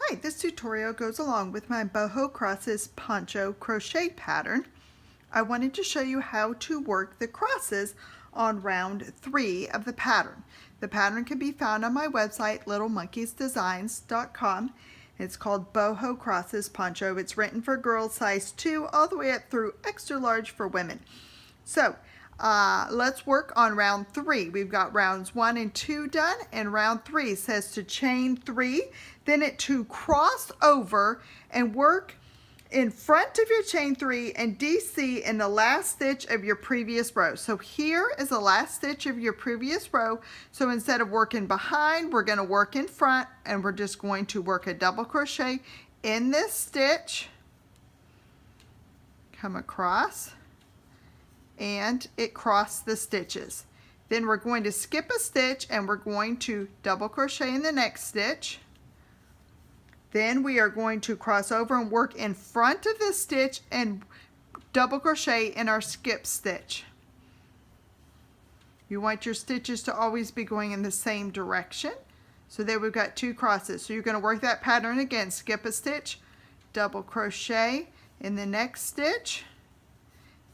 Hi, this tutorial goes along with my boho crosses poncho crochet pattern. I wanted to show you how to work the crosses on round 3 of the pattern. The pattern can be found on my website, littlemonkeysdesigns.com. It's called Boho Crosses Poncho. It's written for girls size 2 all the way up through extra large for women. So let's work on round 3. We've got rounds 1 and 2 done, and round 3 says to chain 3, then to cross over and work in front of your chain 3 and DC in the last stitch of your previous row. So here is the last stitch of your previous row. So instead of working behind, we're going to work in front, and we're just going to work a double crochet in this stitch, come across, and it crossed the stitches. Then we're going to skip a stitch and we're going to double crochet in the next stitch. Then we are going to cross over and work in front of this stitch and double crochet in our skip stitch. You want your stitches to always be going in the same direction. So there we've got 2 crosses. So you're going to work that pattern again. Skip a stitch, double crochet in the next stitch.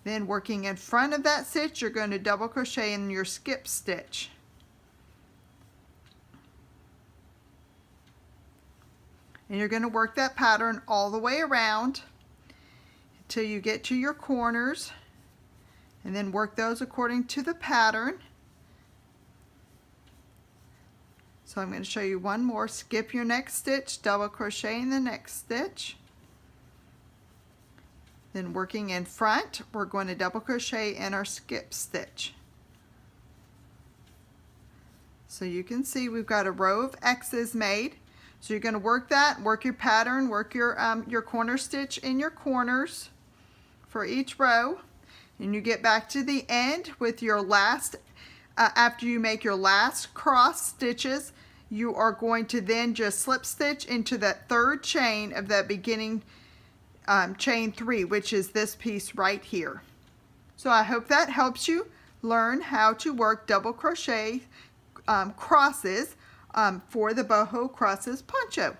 Then working in front of that stitch, you're going to double crochet in your skip stitch. And you're going to work that pattern all the way around until you get to your corners, and then work those according to the pattern. So I'm going to show you one more. Skip your next stitch, double crochet in the next stitch. Then working in front, we're going to double crochet in our skip stitch. So you can see we've got a row of X's made. So you're going to work that, work your pattern, work your corner stitch in your corners for each row. And you get back to the end with your last, after you make your last cross stitches, you are going to then just slip stitch into that 3rd chain of that beginning chain 3, which is this piece right here. So I hope that helps you learn how to work double crochet crosses for the boho crosses poncho.